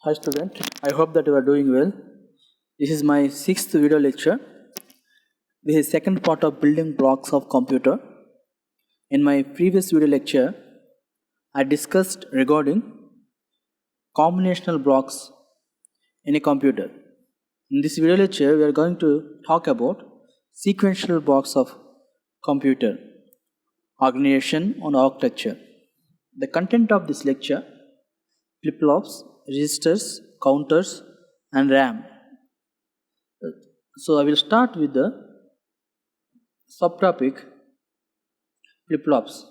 Hi student, I hope that you are doing well. This is my sixth video lecture. This is second part of building blocks of computer. In my previous video lecture, I discussed regarding combinational blocks in a computer. In this video lecture, we are going to talk about sequential blocks of computer, organization and architecture. The content of this lecture: flip-flops, registers, counters and RAM. So I will start with the subtopic flip-flops.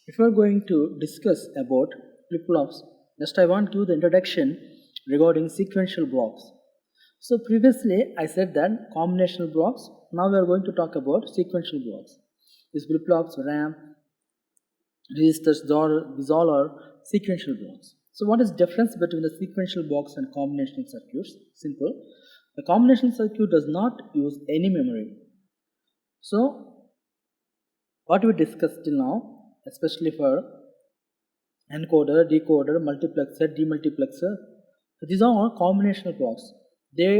If we are going to discuss about flip-flops, just I want to give the introduction regarding sequential blocks. So previously I said that combinational blocks. Now we are going to talk about sequential blocks. These flip-flops, RAM, registers, these all are sequential blocks. So what is the difference between the sequential blocks and combinational circuits? Simple. The combinational circuit does not use any memory. So what we discussed till now, especially for encoder, decoder, multiplexer, demultiplexer, so these are all combinational blocks. They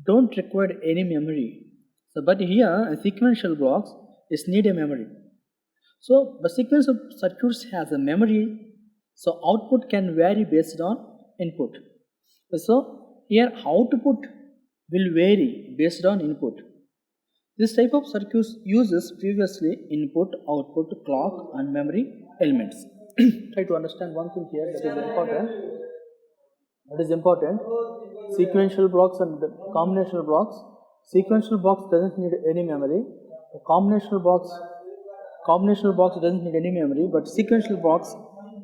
don't require any memory. So, but here sequential blocks is need a memory. So the sequence of circuits has a memory, so output can vary based on input. So here output will vary based on input. This type of circuits uses previously input, output, clock and memory elements. Try to understand one thing here that is important. What is important? Sequential blocks and combinational blocks. Sequential box doesn't need any memory. The combinational box doesn't need any memory, but sequential box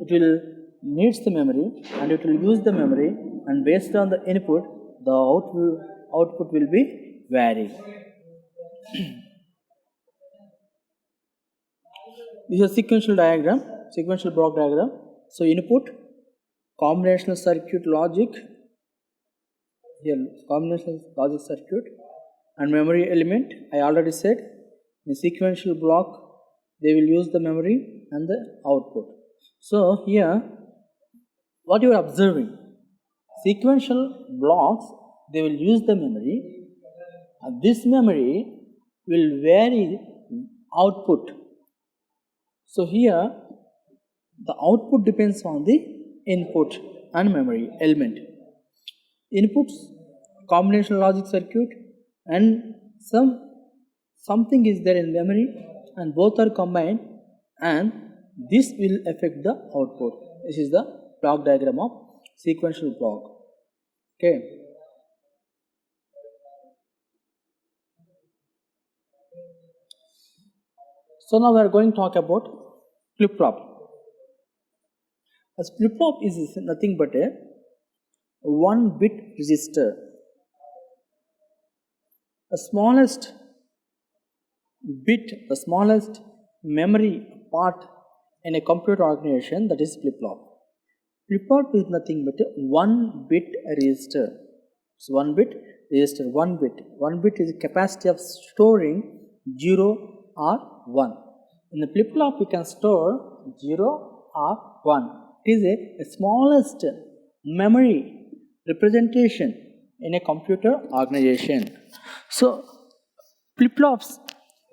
it will needs the memory and it will use the memory, and based on the input the output will be vary. This is a sequential diagram, sequential block diagram. So input, combinational circuit logic, here combinational logic circuit and memory element. I already said in a sequential block they will use the memory and the output. So here what you are observing, sequential blocks they will use the memory, and this memory will vary output. So here the output depends on the input and memory element. Inputs, combinational logic circuit, and something is there in memory, and both are combined, and this will affect the output. This is the block diagram of sequential block. Okay. So now we are going to talk about flip-flop. A flip-flop is nothing but a 1-bit register. The smallest bit, the smallest memory part in a computer organization, that is flip-flop. Flip-flop is nothing but a 1-bit register. So 1-bit register, 1 bit. 1 bit is the capacity of storing 0 or 1. In the flip-flop we can store 0 or 1. It is a smallest memory representation in a computer organization. So flip-flops,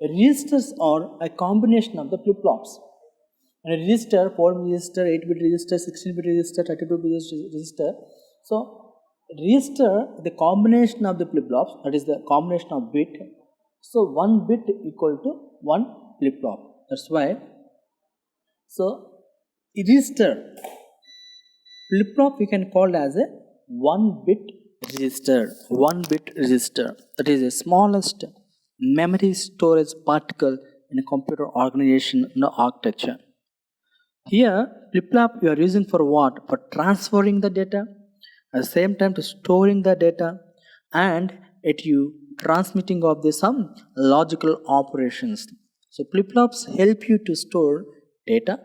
registers are a combination of the flip-flops. And a register, 4-bit register, 8-bit register, 16-bit register, 32-bit register. So register, the combination of the flip-flops, that is the combination of bit. So 1 bit equal to 1 flip-flop. That's why. So register, flip-flop we can call as a 1-bit register. 1-bit register, that is the smallest memory storage particle in a computer organization in the architecture. Here flip-flop you are using for what? For transferring the data, at the same time to storing the data, and at you transmitting of the some logical operations. So flip-flops help you to store data,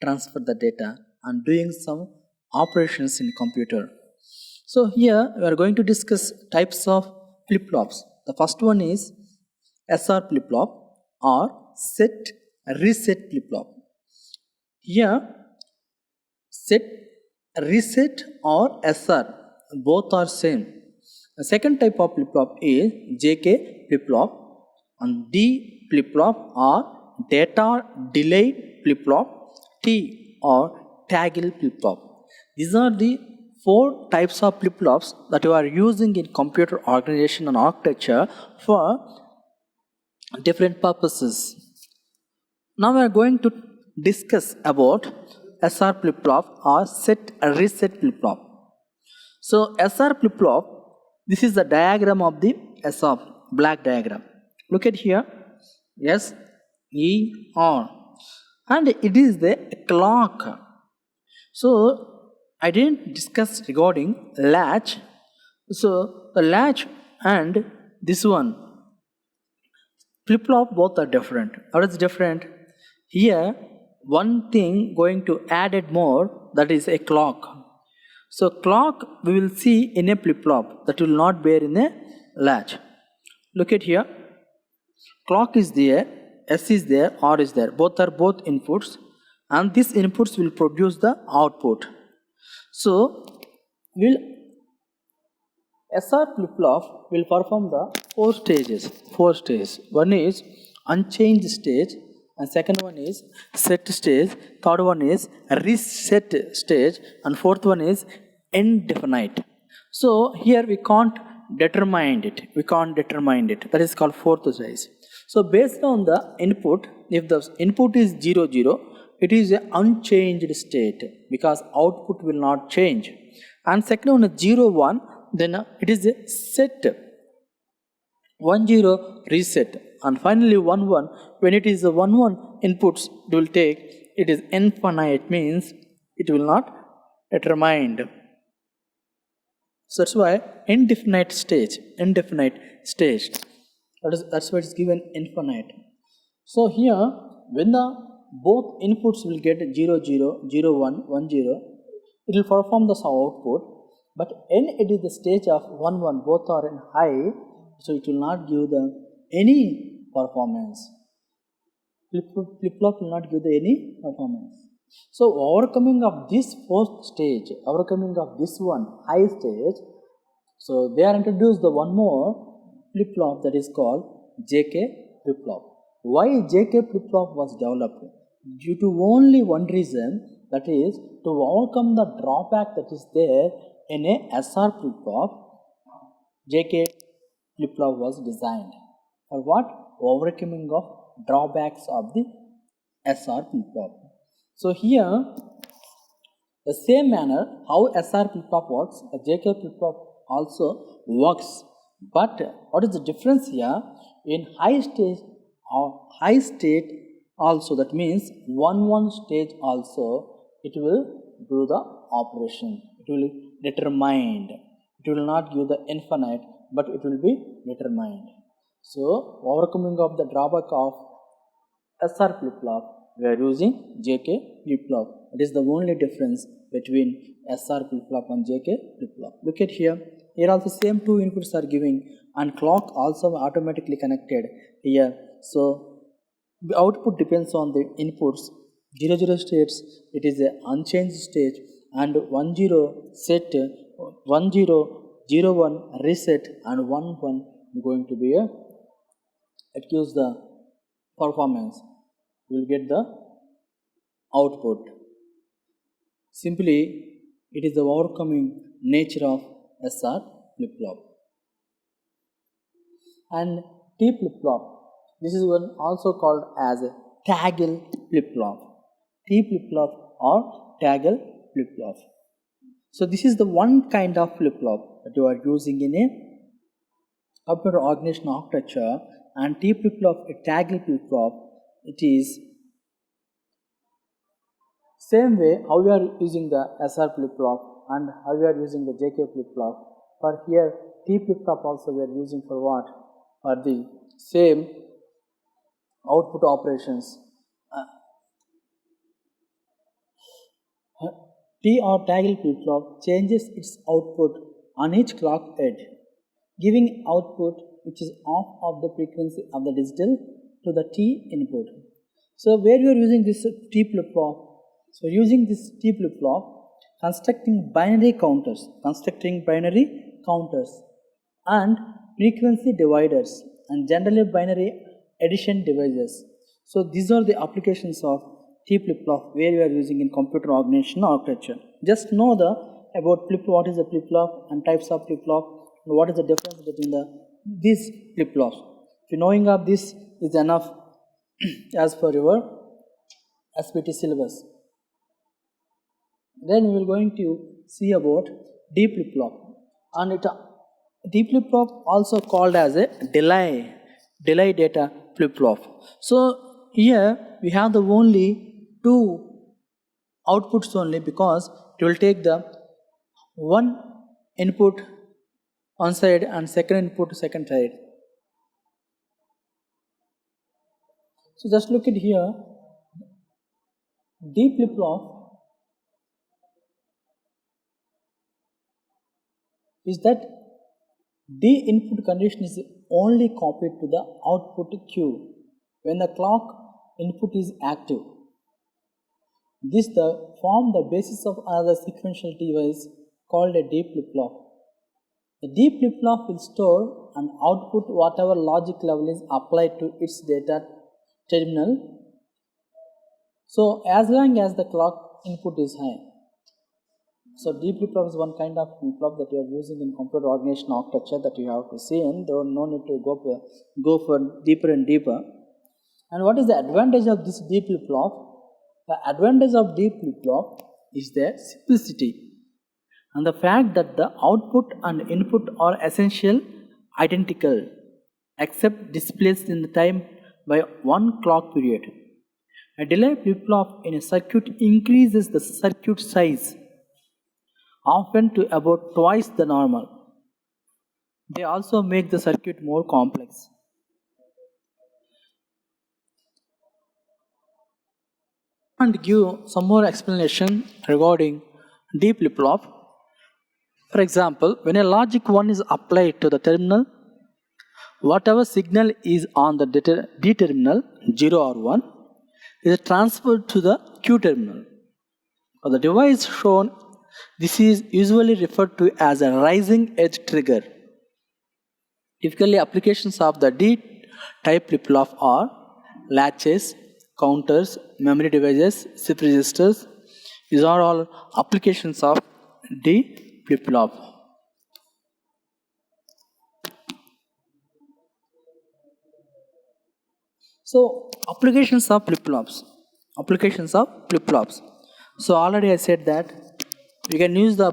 transfer the data, and doing some operations in computer. So here we are going to discuss types of flip-flops. The first one is SR flip-flop or set reset flip-flop. Here set reset or SR both are same. The second type of flip-flop is JK flip-flop and D flip-flop or data delayed flip-flop, T or toggle flip-flop. These are the four types of flip-flops that you are using in computer organization and architecture for different purposes. Now we are going to discuss about SR flip-flop or set reset flip-flop. So SR flip-flop, this is the diagram of the SR black diagram. Look at here, S, E, R, and it is the clock. So I didn't discuss regarding latch. So the latch and this one flip-flop both are different. How is different? Here one thing going to added more, that is a clock. So clock we will see in a flip-flop, that will not bear in a latch. Look at here, clock is there, S is there, R is there, both are both inputs, and these inputs will produce the output. So SR flip-flop will perform the four stages. One is unchanged stage, and second one is set stage, third one is reset stage, and fourth one is indefinite. So here we can't determine it. That is called fourth stage. So based on the input, if the input is 0, 0, it is an unchanged state because output will not change. And second one is 0, 1, then it is a set. 1, 0, reset. And finally 1, 1, when it is a 1, 1 inputs, it will take, it is infinite, means it will not determined. So that's why indefinite stage. That's why it's given infinite. So here, when the both inputs will get 0, 0, 0, 1, 1, 0, it will perform the output. But when it is the stage of 1, 1, both are in high, so it will not give any performance. Flip-flop will not give any performance. So overcoming of this fourth stage, overcoming of this one high stage, so they are introduced the one more flip-flop, that is called JK flip-flop. Why JK flip-flop was developed? Due to only one reason, that is to overcome the drawback that is there in a SR flip-flop. JK flip-flop was designed for what? Overcoming of drawbacks of the SR flip-flop. So here, the same manner how SR flip-flop works, a JK flip-flop also works. But what is the difference here? In high stage or high state also, that means 1, 1 stage also, it will do the operation. It will be determined. It will not give the infinite, but it will be determined. So overcoming of the drawback of SR flip-flop, we are using JK flip-flop. It is the only difference between SR flip-flop and JK flip-flop. Look at here. Here also same two inputs are giving, and clock also automatically connected here. So the output depends on the inputs. 0, 0 states, it is an unchanged stage, and 1, 0 set, 1, 0, 0, 1 reset, and 1, 1 going to be it gives the performance. We will get the output. Simply, it is the overcoming nature of SR flip-flop. And T flip-flop, this is one also called as a toggle flip-flop. T flip-flop or toggle flip-flop. So this is the one kind of flip-flop that you are using in a computer organization architecture. And T flip-flop, a toggle flip-flop, it is same way how we are using the SR flip-flop and how we are using the JK flip-flop. For here, T flip-flop also we are using for what? For the same output operations. T or toggle flip-flop changes its output on each clock edge, giving output which is off of the frequency of the digital to the T input. So where you are using this T flip-flop? So using this T flip-flop, constructing binary counters and frequency dividers and generally binary addition devices. So these are the applications of T flip-flop where you are using in computer organization architecture. Just know about flip-flop, what is a flip-flop and types of flip-flop, and what is the difference between these flip-flops. If knowing of this is enough as per your SPT syllabus. Then we are going to see about D flip-flop, and D flip-flop also called as a delay data flip-flop. So here we have the only two outputs only, because it will take the one input one side and second input second side. So just look at here, D flip-flop is that D input condition is only copied to the output Q when the clock input is active. This form the basis of another sequential device called a D flip-flop. The D flip-flop will store and output whatever logic level is applied to its data terminal, so as long as the clock input is high. So D flip-flop is one kind of flip-flop that you are using in computer organization architecture that you have to see, and there is no need to go for deeper and deeper. And what is the advantage of this D flip-flop? The advantage of D flip-flop is their simplicity and the fact that the output and input are essentially identical except displaced in the time by one clock period. A delay flip-flop in a circuit increases the circuit size often to about twice the normal. They also make the circuit more complex. And give some more explanation regarding D flip-flop. For example, when a logic 1 is applied to the terminal, whatever signal is on the D terminal, 0 or 1, is transferred to the Q terminal. For the device shown, this is usually referred to as a rising edge trigger. Typically, applications of the D type flip-flop are latches, counters, memory devices, shift registers. These are all applications of D flip-flop. So applications of flip-flops. So already I said that we can use the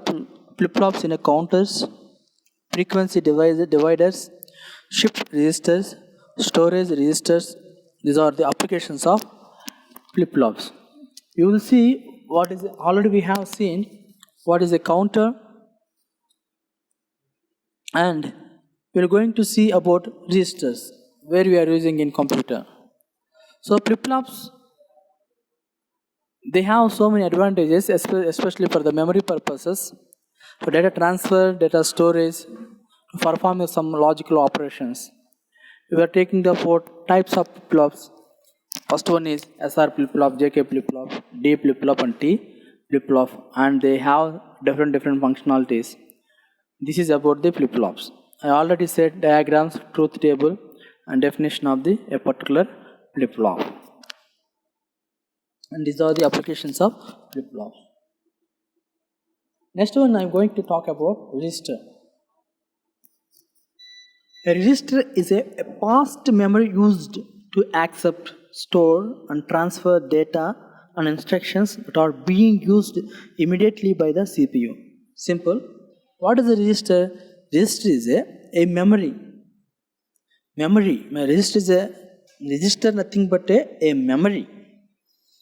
flip-flops in a counters, frequency dividers, shift registers, storage registers. These are the applications of flip-flops. You will see what is already we have seen what is a counter, and we are going to see about registers where we are using in computer. So flip-flops, they have so many advantages, especially for the memory purposes, for data transfer, data storage, to perform some logical operations. We are taking the 4 types of flip-flops. First one is SR flip-flop, JK flip-flop, D flip-flop and T flip-flop, and they have different functionalities. This is about the flip-flops. I already said diagrams, truth table, and definition of a particular flip-flop. And these are the applications of flip-flops. Next one I am going to talk about register. A register is a past memory used to accept, store, and transfer data and instructions that are being used immediately by the CPU. Simple. What is a register? Register is a memory. Register is register nothing but a memory.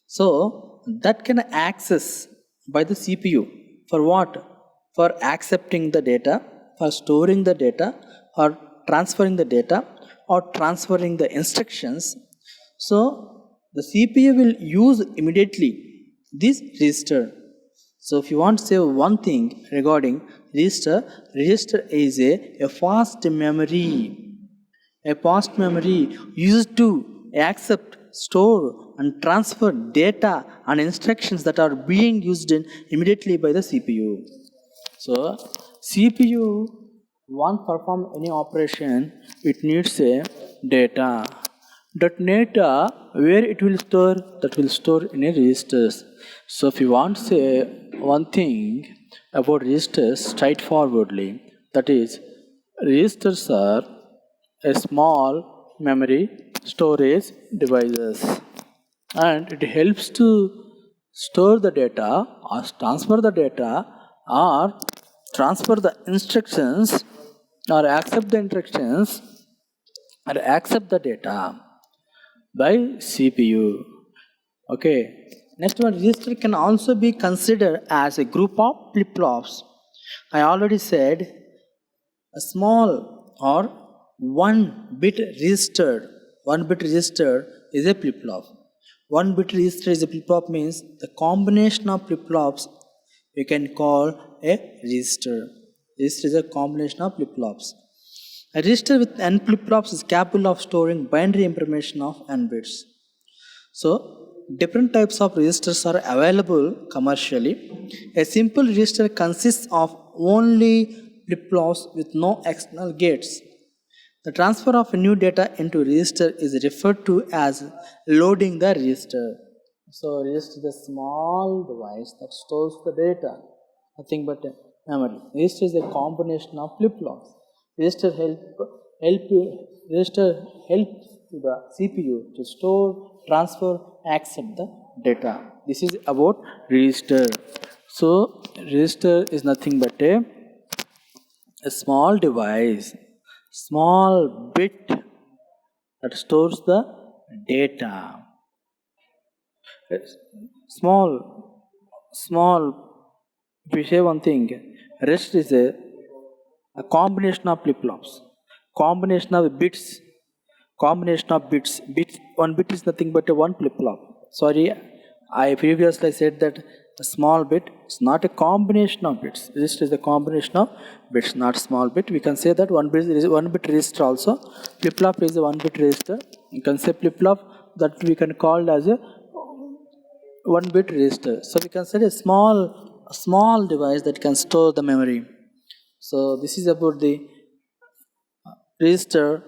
So that can access by the CPU for what? For accepting the data, for storing the data, or transferring the data, or transferring the instructions. So the CPU will use immediately this register. So if you want to say one thing regarding register is a fast memory. A past memory used to accept, store, and transfer data and instructions that are being used immediately by the CPU. So, CPU won't perform any operation, it needs a data. That data, where it will store, that will store in a registers. So, if you want to say one thing about registers straightforwardly, that is, registers are a small memory storage devices, and it helps to store the data or transfer the data or transfer the instructions or accept the instructions or accept the data by CPU. Okay. Next one, register can also be considered as a group of flip-flops. I already said a small or one bit registered is a flip-flop. One bit register is a flip-flop means the combination of flip-flops we can call a register. Register is a combination of flip-flops. A register with n flip-flops is capable of storing binary information of n bits. So, different types of registers are available commercially. A simple register consists of only flip-flops with no external gates. The transfer of new data into register is referred to as loading the register. So, register is a small device that stores the data, nothing but memory. Register is a combination of flip-flops. Register helps to the CPU to store, transfer, accept the data. This is about register. So, register is nothing but a small device, small bit that stores the data. Small, if we say one thing, rest is a combination of flip-flops, combination of bits, one bit is nothing but a one flip-flop. Sorry, I previously said that a small bit is not a combination of bits. Register is a combination of bits, not small bit. We can say that one bit register also. Flip-flop is a one bit register. You can say flip-flop that we can call as a one bit register. So we can say a small device that can store the memory. So this is about the register,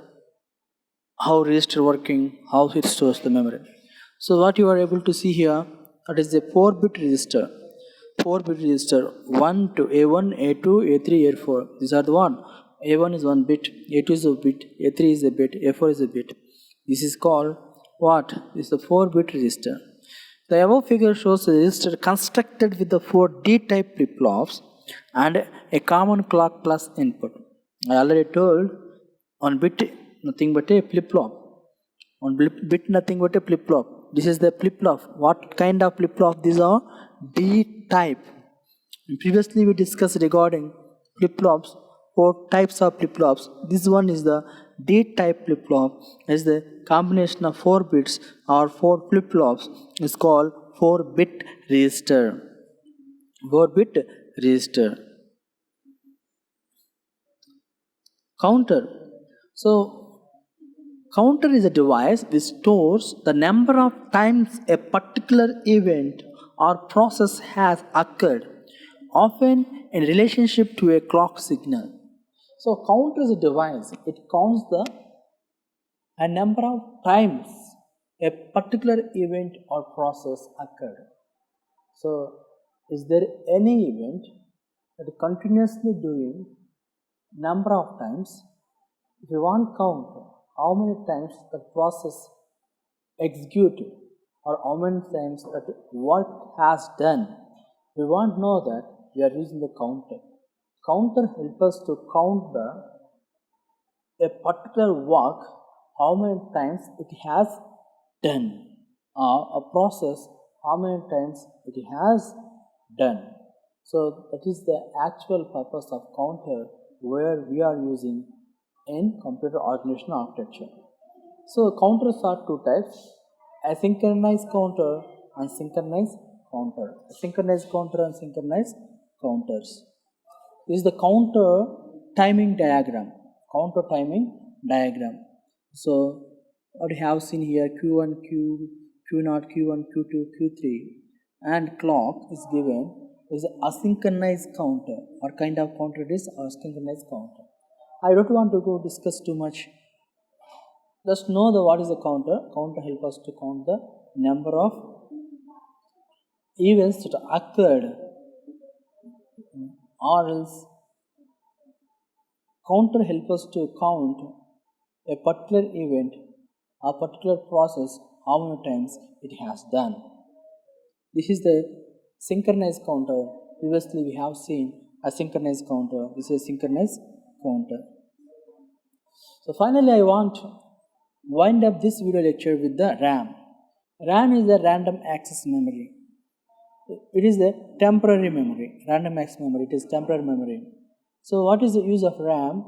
how register working, how it stores the memory. So what you are able to see here, that is a 4-bit register. 4-bit register 1 to A1, A2, A3, A4. These are the one. A1 is 1 bit, A2 is a bit, A3 is a bit, A4 is a bit. This is called what? This is a 4-bit register. The above figure shows a register constructed with the 4 D-type flip-flops and a common clock plus input. I already told on bit nothing but a flip-flop. On bit nothing but a flip-flop. This is the flip-flop. What kind of flip-flop? These are D-type. Previously we discussed regarding flip-flops, 4 types of flip-flops. This one is the D-type flip-flop. Is the combination of 4 bits or 4 flip-flops is called 4-bit register. 4-bit register. Counter. So, counter is a device which stores the number of times a particular event or process has occurred, often in relationship to a clock signal. So, counter is a device. It counts a number of times a particular event or process occurred. So, is there any event that is continuously doing number of times? If you want count how many times the process executed or how many times that work has done, we want to know that we are using the counter. Counter helps us to count a particular work, how many times it has done, a process, how many times it has done. So that is the actual purpose of counter where we are using in computer organization architecture. So counters are 2 types, asynchronous counter and synchronous counter. Synchronous counter and synchronous counters. This is the counter timing diagram. Counter timing diagram. So what we have seen here, q1, q0, q1, q2, q3, and clock is given is asynchronous counter. What kind of counter it is? Asynchronous counter. I don't want to go discuss too much. Just know what is the counter. Counter help us to count the number of events that occurred, or else counter help us to count a particular event, a particular process, how many times it has done. This is the synchronous counter. Previously we have seen a synchronous counter. This is a synchronous counter. So finally I want to wind up this video lecture with the RAM. RAM is the random access memory. It is the temporary memory. Random access memory, it is temporary memory. So what is the use of RAM?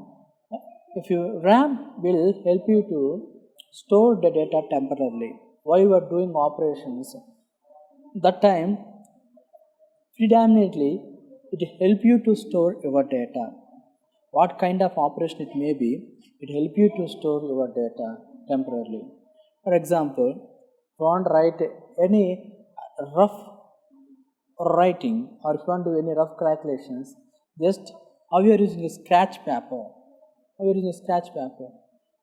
RAM will help you to store the data temporarily while you are doing operations. That time, predominantly, it help you to store your data. What kind of operation it may be, it help you to store your data temporarily. For example, if you want to write any rough writing, or if you want to do any rough calculations, just how you are using a scratch paper. You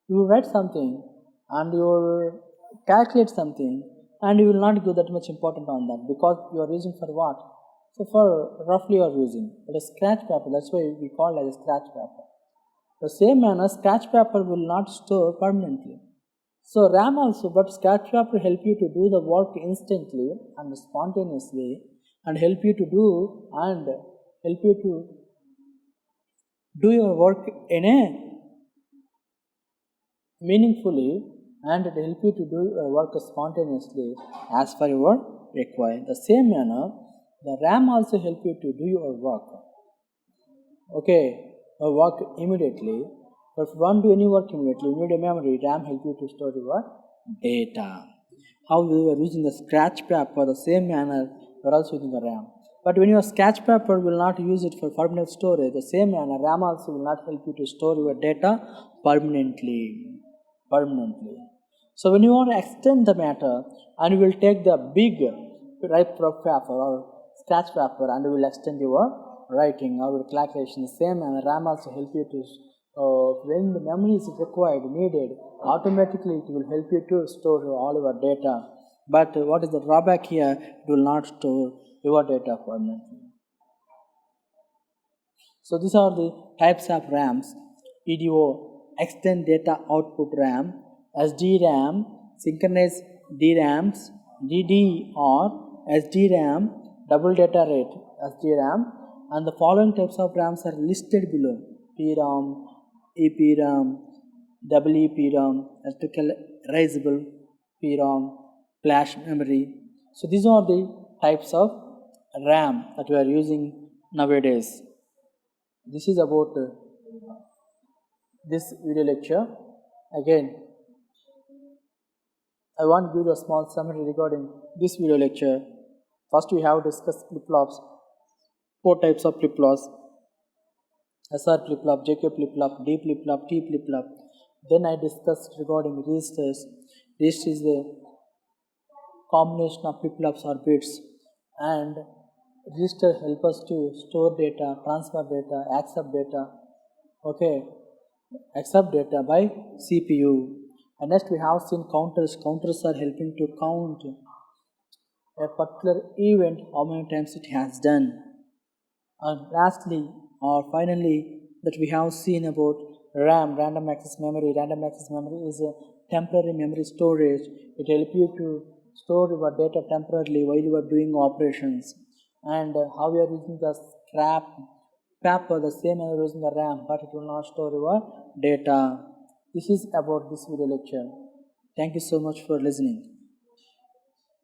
will write something and you will calculate something, and you will not give that much importance on that, because you are using for what? So for roughly you are using, but a scratch paper, that's why we call it as a scratch paper. The same manner, scratch paper will not store permanently. So RAM also, but scratch paper help you to do the work instantly and spontaneously, and help you to do your work in a meaningfully, and it help you to do your work spontaneously as per your require. The same manner, the RAM also help you to do your work. Work immediately. But if you want to do any work immediately, you need a memory. RAM help you to store your data. How you are using the scratch paper, the same manner you are also using the RAM. But when your scratch paper will not use it for permanent storage, the same manner RAM also will not help you to store your data permanently. So when you want to extend the matter, and you will take the big paper or scratch paper, and you will extend your writing or your calculation, the same manner RAM also help you to when the memory is required, needed, automatically it will help you to store all your data. But what is the drawback here? It will not store your data permanently. So these are the types of RAMs: EDO, extend data output RAM; SDRAM, synchronous DRAMs; DDR, SDRAM, double data rate, SDRAM. And the following types of RAMs are listed below: PRAM, EPRAM, EEPRAM, electrical erasable PRAM, flash memory. So these are the types of RAM that we are using nowadays. This is about this video lecture. Again, I want to give a small summary regarding this video lecture. First, we have discussed flip-flops, 4 types of flip-flops: SR flip-flop, JK flip-flop, D flip-flop, T flip-flop. Then I discussed regarding registers. Register is the combination of flip-flops or bits, and register help us to store data, transfer data, accept data. Accept data by CPU. And next we have seen counters. Counters are helping to count a particular event, how many times it has done. And lastly or finally, that we have seen about RAM, random access memory. Random access memory is a temporary memory storage. It helps you to store your data temporarily while you are doing operations. And how we are using the scrap paper, the same as using the RAM, but it will not store your data. This is about this video lecture. Thank you so much for listening.